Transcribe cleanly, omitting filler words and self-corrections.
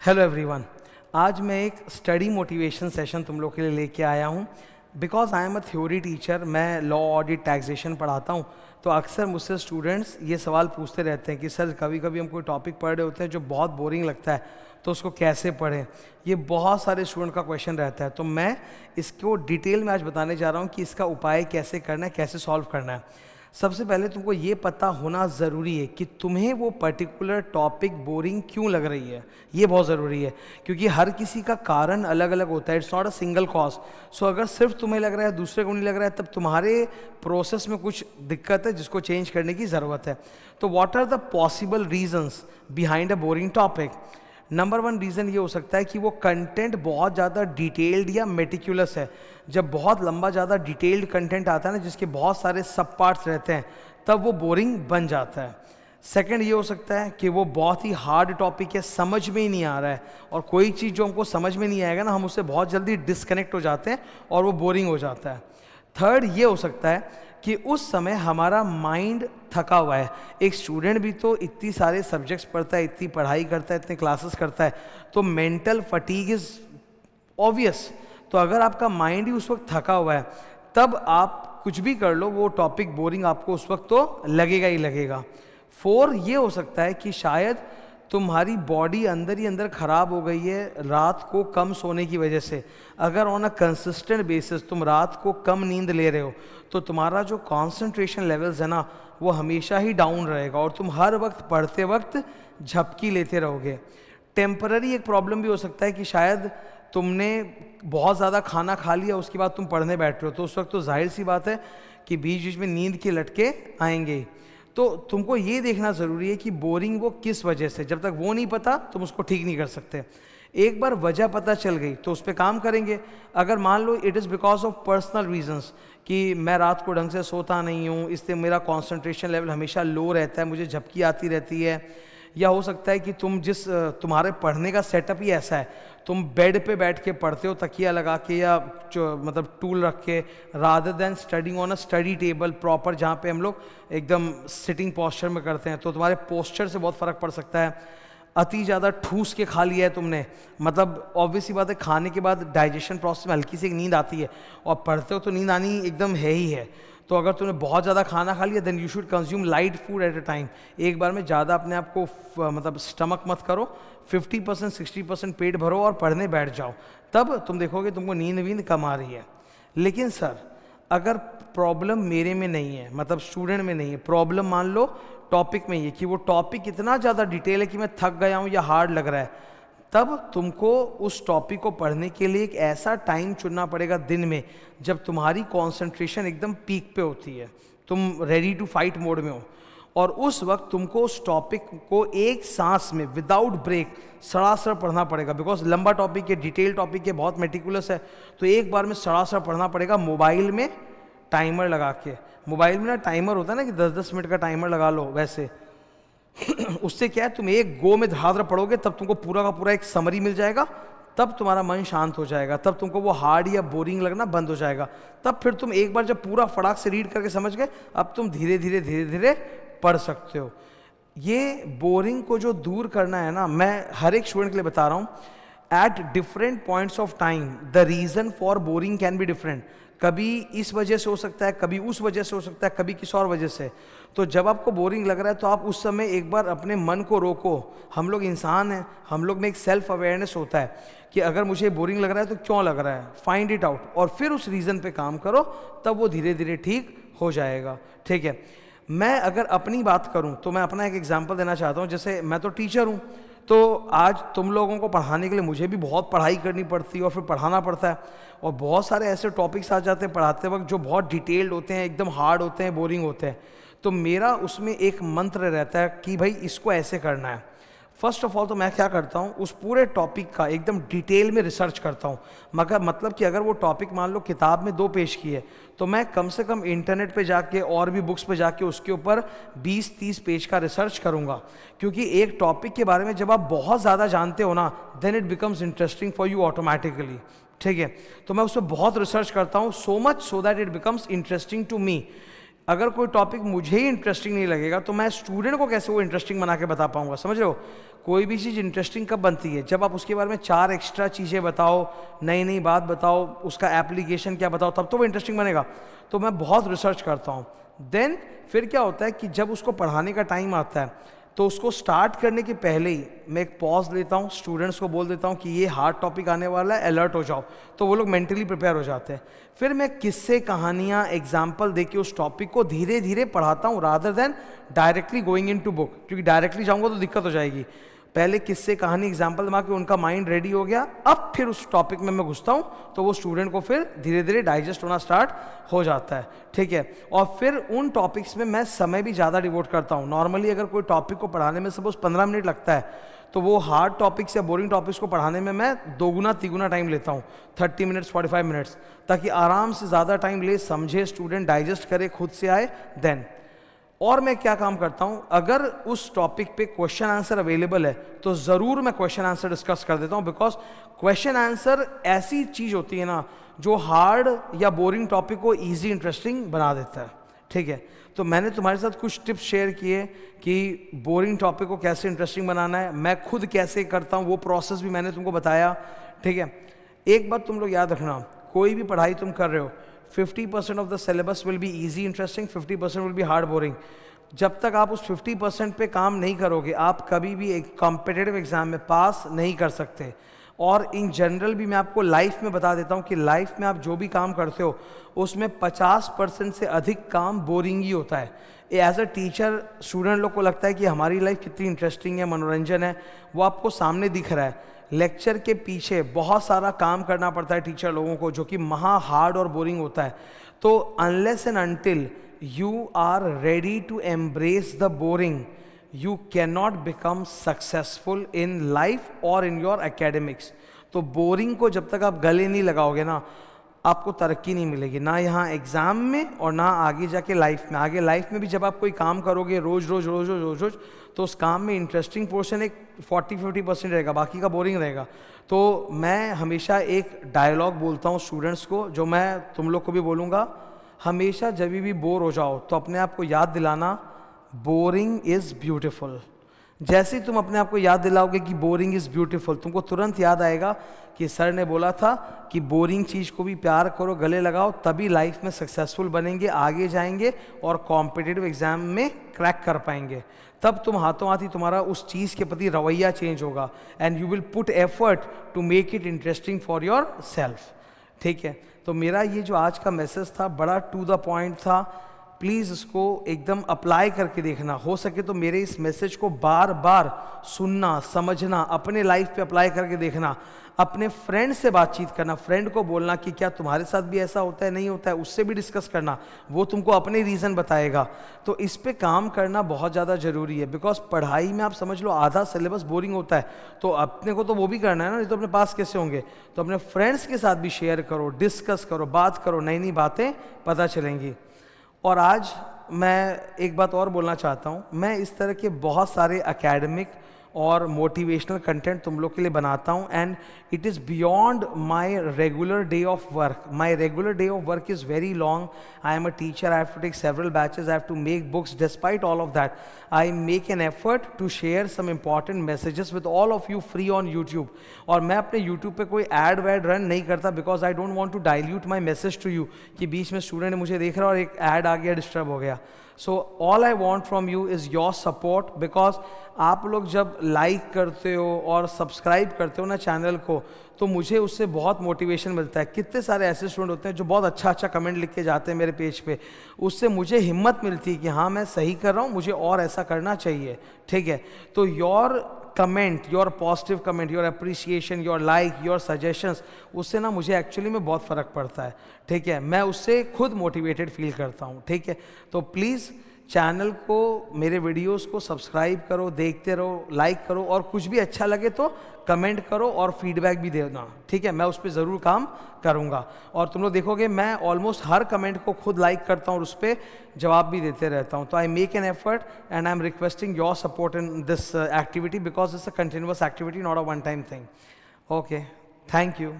Hello everyone. आज मैं एक स्टडी मोटिवेशन सेशन तुम लोग के लिए लेके आया हूँ। Because I am a theory teacher, मैं लॉ ऑडिट टैक्सेशन पढ़ाता हूँ। तो अक्सर मुझसे स्टूडेंट्स ये सवाल पूछते रहते हैं कि सर कभी कभी हम कोई टॉपिक पढ़ रहे होते हैं जो बहुत बोरिंग लगता है, तो उसको कैसे पढ़ें। ये बहुत सारे स्टूडेंट का क्वेश्चन रहता है, तो मैं इसको डिटेल में आज बताने जा रहा हूँ कि इसका उपाय कैसे करना है, कैसे सॉल्व करना है। सबसे पहले तुमको ये पता होना ज़रूरी है कि तुम्हें वो पर्टिकुलर टॉपिक बोरिंग क्यों लग रही है। ये बहुत ज़रूरी है क्योंकि हर किसी का कारण अलग अलग होता है। It's not a single cause. So अगर सिर्फ तुम्हें लग रहा है, दूसरे को नहीं लग रहा है, तब तुम्हारे प्रोसेस में कुछ दिक्कत है जिसको चेंज करने की ज़रूरत है। तो what are the possible reasons behind a boring topic. Number one reason ये हो सकता है कि वो कंटेंट बहुत ज़्यादा डिटेल्ड या मेटिकुलस है। जब बहुत लंबा ज़्यादा डिटेल्ड कंटेंट आता है ना, जिसके बहुत सारे सब पार्ट्स रहते हैं, तब वो बोरिंग बन जाता है। सेकंड ये हो सकता है कि वो बहुत ही हार्ड टॉपिक है, समझ में ही नहीं आ रहा है, और कोई चीज़ जो हमको समझ में नहीं आएगा ना, हम उससे बहुत जल्दी डिस्कनेक्ट हो जाते हैं और वो बोरिंग हो जाता है। थर्ड ये हो सकता है कि उस समय हमारा माइंड थका हुआ है। एक स्टूडेंट भी तो इतनी सारे सब्जेक्ट्स पढ़ता है, इतनी पढ़ाई करता है, इतने क्लासेस करता है, तो मेंटल फटीग इज ऑब्वियस। तो अगर आपका माइंड ही उस वक्त थका हुआ है, तब आप कुछ भी कर लो, वो टॉपिक बोरिंग आपको उस वक्त तो लगेगा ही लगेगा। फोर ये हो सकता है कि शायद तुम्हारी बॉडी अंदर ही अंदर खराब हो गई है रात को कम सोने की वजह से। अगर ऑन अ कंसिस्टेंट बेसिस तुम रात को कम नींद ले रहे हो, तो तुम्हारा जो कंसंट्रेशन लेवल्स है ना, वो हमेशा ही डाउन रहेगा और तुम हर वक्त पढ़ते वक्त झपकी लेते रहोगे। टेम्पररी एक प्रॉब्लम भी हो सकता है कि शायद तुमने बहुत ज़्यादा खाना खा लिया, उसके बाद तुम पढ़ने बैठ रहे हो, तो उस वक्त तो जाहिर सी बात है कि बीच बीच में नींद के लटके आएंगे। तो तुमको ये देखना ज़रूरी है कि बोरिंग वो किस वजह से। जब तक वो नहीं पता तुम उसको ठीक नहीं कर सकते। एक बार वजह पता चल गई तो उस पर काम करेंगे। अगर मान लो it is because of personal reasons कि मैं रात को ढंग से सोता नहीं हूँ, इसलिए मेरा कॉन्सेंट्रेशन लेवल हमेशा लो रहता है, मुझे झपकी आती रहती है, या हो सकता है कि तुम्हारे पढ़ने का सेटअप ही ऐसा है, तुम बेड पे बैठ के पढ़ते हो तकिया लगा के या मतलब टूल रख के, rather than studying on a study table proper, जहाँ पे हम लोग एकदम सिटिंग पोस्चर में करते हैं, तो तुम्हारे पोस्चर से बहुत फ़र्क पड़ सकता है। अति ज़्यादा ठूस के खा लिया है तुमने, मतलब ऑब्वियस सी बात है, खाने के बाद डाइजेशन प्रोसेस में हल्की सी एक नींद आती है, और पढ़ते हो तो नींद आनी एकदम है ही है। तो अगर तुमने बहुत ज़्यादा खाना खा लिया, then you should consume light food at a time. एक बार में ज़्यादा अपने आप को मतलब स्टमक मत करो, 50% 60% पेट भरो और पढ़ने बैठ जाओ, तब तुम देखोगे तुमको नींद वींद कम आ रही है। लेकिन सर अगर प्रॉब्लम मेरे में नहीं है, मतलब स्टूडेंट में नहीं है, प्रॉब्लम मान लो टॉपिक में ही है कि वो टॉपिक इतना ज़्यादा डिटेल है कि मैं थक गया हूँ या हार्ड लग रहा है, तब तुमको उस टॉपिक को पढ़ने के लिए एक ऐसा टाइम चुनना पड़ेगा दिन में जब तुम्हारी कंसंट्रेशन एकदम पीक पे होती है, तुम रेडी टू फाइट मोड में हो, और उस वक्त तुमको उस टॉपिक को एक सांस में विदाउट ब्रेक सड़ासड़ पढ़ना पड़ेगा। बिकॉज लंबा टॉपिक है, डिटेल टॉपिक है, बहुत मेटिकुलस है, तो एक बार में सड़ासड़ पढ़ना पड़ेगा मोबाइल में टाइमर लगा के। मोबाइल में ना टाइमर होता है ना कि 10-10 मिनट का टाइमर लगा लो, वैसे उससे क्या है, तुम एक गो में धड़ाधड़ पढ़ोगे, तब तुमको पूरा का पूरा एक समरी मिल जाएगा, तब तुम्हारा मन शांत हो जाएगा, तब तुमको वो हार्ड या बोरिंग लगना बंद हो जाएगा। तब फिर तुम एक बार जब पूरा फटाक से रीड करके समझ गए, अब तुम धीरे धीरे धीरे धीरे पढ़ सकते हो। ये बोरिंग को जो दूर करना है ना, मैं हर एक स्टूडेंट के लिए बता रहा हूँ, at different points of time the reason for boring can be different. कभी इस वजह से हो सकता है, कभी उस वजह से हो सकता है, कभी किसी और वजह से। तो जब आपको बोरिंग लग रहा है, तो आप उस समय एक बार अपने मन को रोको। हम लोग इंसान हैं, हम लोग में एक सेल्फ अवेयरनेस होता है कि अगर मुझे बोरिंग लग रहा है तो क्यों लग रहा है, फाइंड इट आउट, और फिर उस रीज़न पे काम करो, तब वो धीरे धीरे ठीक हो जाएगा। ठीक है, मैं अगर अपनी बात करूं तो मैं अपना एक एग्जांपल देना चाहता हूं। जैसे मैं तो टीचर हूं, तो आज तुम लोगों को पढ़ाने के लिए मुझे भी बहुत पढ़ाई करनी पड़ती है और फिर पढ़ाना पड़ता है, और बहुत सारे ऐसे टॉपिक्स आ जाते हैं पढ़ाते वक्त जो बहुत डिटेल्ड होते हैं, एकदम हार्ड होते हैं, बोरिंग होते हैं। तो मेरा उसमें एक मंत्र रहता है कि भाई इसको ऐसे करना है। फर्स्ट ऑफ ऑल तो मैं क्या करता हूँ, उस पूरे टॉपिक का एकदम डिटेल में रिसर्च करता हूँ। मगर मतलब कि अगर वो टॉपिक मान लो किताब में 2 पेज की है, तो मैं कम से कम इंटरनेट पे जाके और भी बुक्स पे जाके उसके ऊपर 20-30 पेज का रिसर्च करूँगा। क्योंकि एक टॉपिक के बारे में जब आप बहुत ज़्यादा जानते हो ना, then it becomes interesting for you automatically. ठीक है, तो मैं उस पर बहुत रिसर्च करता हूँ, so much so that it becomes interesting to me. अगर कोई टॉपिक मुझे ही इंटरेस्टिंग नहीं लगेगा तो मैं स्टूडेंट को कैसे वो इंटरेस्टिंग बना के बता पाऊंगा? समझ रहे हो? कोई भी चीज़ इंटरेस्टिंग कब बनती है? जब आप उसके बारे में 4 एक्स्ट्रा चीज़ें बताओ, नई नई बात बताओ, उसका एप्लीकेशन क्या बताओ, तब तो वो इंटरेस्टिंग बनेगा। तो मैं बहुत रिसर्च करता हूँ। देन फिर क्या होता है कि जब उसको पढ़ाने का टाइम आता है तो उसको स्टार्ट करने के पहले ही मैं एक पॉज लेता हूँ, स्टूडेंट्स को बोल देता हूँ कि ये हार्ड टॉपिक आने वाला है, अलर्ट हो जाओ। तो वो लोग मेंटली प्रिपेयर हो जाते हैं। फिर मैं किस्से, कहानियाँ, एग्जाम्पल दे के उस टॉपिक को धीरे धीरे पढ़ाता हूँ rather than directly going into book, क्योंकि डायरेक्टली जाऊँगा तो दिक्कत हो जाएगी। पहले किस्से, कहानी, एग्जाम्पल दिमाग में, उनका माइंड रेडी हो गया, अब फिर उस टॉपिक में मैं घुसता हूँ तो वो स्टूडेंट को फिर धीरे धीरे डाइजेस्ट होना स्टार्ट हो जाता है। ठीक है, और फिर उन टॉपिक्स में मैं समय भी ज़्यादा डिवोट करता हूँ। नॉर्मली अगर कोई टॉपिक को पढ़ाने में सपोज 15 मिनट लगता है तो वो हार्ड टॉपिक्स या बोरिंग टॉपिक्स को पढ़ाने में मैं 2 गुना 3 गुना टाइम लेता हूँ, 30 मिनट्स 45 मिनट्स, ताकि आराम से ज़्यादा टाइम ले, समझे स्टूडेंट, डाइजेस्ट करे, खुद से आए। देन और मैं क्या काम करता हूं, अगर उस टॉपिक पे क्वेश्चन आंसर अवेलेबल है तो ज़रूर मैं क्वेश्चन आंसर डिस्कस कर देता हूं, बिकॉज क्वेश्चन आंसर ऐसी चीज़ होती है ना जो हार्ड या बोरिंग टॉपिक को इजी इंटरेस्टिंग बना देता है। ठीक है, तो मैंने तुम्हारे साथ कुछ टिप्स शेयर किए कि बोरिंग टॉपिक को कैसे इंटरेस्टिंग बनाना है, मैं खुद कैसे करता हूँ वो प्रोसेस भी मैंने तुमको बताया। ठीक है, एक बात तुम लोग याद रखना, कोई भी पढ़ाई तुम कर रहे हो, 50% of the syllabus will be easy interesting, 50% will be hard boring. जब तक आप उस 50% पे काम नहीं करोगे आप कभी भी एक कॉम्पिटिटिव एग्जाम में पास नहीं कर सकते। और इन जनरल भी मैं आपको लाइफ में बता देता हूँ कि लाइफ में आप जो भी काम करते हो उसमें 50% से अधिक काम बोरिंग ही होता है। एज अ टीचर स्टूडेंट लोग को लगता है कि हमारी लाइफ कितनी इंटरेस्टिंग है, मनोरंजन है, वो आपको सामने दिख रहा है। लेक्चर के पीछे बहुत सारा काम करना पड़ता है टीचर लोगों को, जो कि महा हार्ड और बोरिंग होता है। तो unless and until you are ready to embrace the boring, you cannot become successful in life or in your academics। तो बोरिंग को जब तक आप गले नहीं लगाओगे ना, आपको तरक्की नहीं मिलेगी, ना यहाँ एग्जाम में और ना आगे जाके लाइफ में। आगे लाइफ में भी जब आप कोई काम करोगे रोज रोज रोज रोज रोज रोज, तो उस काम में इंटरेस्टिंग पोर्शन एक 40-50% रहेगा, बाकी का बोरिंग रहेगा। तो मैं हमेशा एक डायलॉग बोलता हूँ स्टूडेंट्स को, जो मैं तुम लोग को भी बोलूँगा, हमेशा जब भी बोर हो जाओ तो अपने आप को याद दिलाना, बोरिंग इज़ ब्यूटिफुल। जैसे ही तुम अपने आप को याद दिलाओगे कि बोरिंग इज़ ब्यूटीफुल, तुमको तुरंत याद आएगा कि सर ने बोला था कि बोरिंग चीज़ को भी प्यार करो, गले लगाओ, तभी लाइफ में सक्सेसफुल बनेंगे, आगे जाएंगे और कॉम्पिटिटिव एग्जाम में क्रैक कर पाएंगे। तब तुम हाथों हाथ ही तुम्हारा उस चीज़ के प्रति रवैया चेंज होगा and you will put effort to make it interesting for yourself. ठीक है, तो मेरा ये जो आज का मैसेज था बड़ा टू द पॉइंट था। प्लीज़ इसको एकदम अप्लाई करके देखना, हो सके तो मेरे इस मैसेज को बार बार सुनना, समझना, अपने लाइफ पे अप्लाई करके देखना, अपने फ्रेंड से बातचीत करना, फ्रेंड को बोलना कि क्या तुम्हारे साथ भी ऐसा होता है, नहीं होता है, उससे भी डिस्कस करना, वो तुमको अपने रीज़न बताएगा। तो इस पे काम करना बहुत ज़्यादा ज़रूरी है, बिकॉज पढ़ाई में आप समझ लो आधा सिलेबस बोरिंग होता है, तो अपने को तो वो भी करना है ना, नहीं तो अपने पास कैसे होंगे। तो अपने फ्रेंड्स के साथ भी शेयर करो, डिस्कस करो, बात करो, नई नई बातें पता चलेंगी। और आज मैं एक बात और बोलना चाहता हूँ, मैं इस तरह के बहुत सारे एकेडमिक और मोटिवेशनल कंटेंट तुम लोग के लिए बनाता हूँ, and it is beyond my regular day of work. My regular day of work is very long. I am a teacher, I have to take several batches, I have to make books. Despite all of that, I make an effort to share some important messages with all of you free on YouTube. और मैं अपने YouTube पे कोई add वैड रन नहीं करता, because I don't want to dilute my message to you कि बीच में स्टूडेंट मुझे देख रहा है और एक ऐड आ गया, डिस्टर्ब हो गया। So all I want from you is your support, because आप लोग जब लाइक करते हो और सब्सक्राइब करते हो ना चैनल को, तो मुझे उससे बहुत मोटिवेशन मिलता है। कितने सारे ऐसे स्टूडेंट होते हैं जो बहुत अच्छा अच्छा कमेंट लिख के जाते हैं मेरे पेज पे, उससे मुझे हिम्मत मिलती है कि हाँ मैं सही कर रहा हूँ, मुझे और ऐसा करना चाहिए। ठीक है, तो your comment, your positive comment, your appreciation, your like, your suggestions, उससे ना मुझे एक्चुअली में बहुत फ़र्क पड़ता है। ठीक है, मैं उससे खुद मोटिवेटेड फील करता हूँ। ठीक है, तो प्लीज़ चैनल को, मेरे वीडियोस को सब्सक्राइब करो, देखते रहो, लाइक करो, और कुछ भी अच्छा लगे तो कमेंट करो और फीडबैक भी देना। ठीक है, मैं उस पर ज़रूर काम करूँगा। और तुम लोग देखोगे मैं ऑलमोस्ट हर कमेंट को खुद लाइक करता हूँ और उस पर जवाब भी देते रहता हूँ। तो आई make an effort and I am requesting your support in this activity, because it's a continuous activity, not a one time thing. Okay, thank you.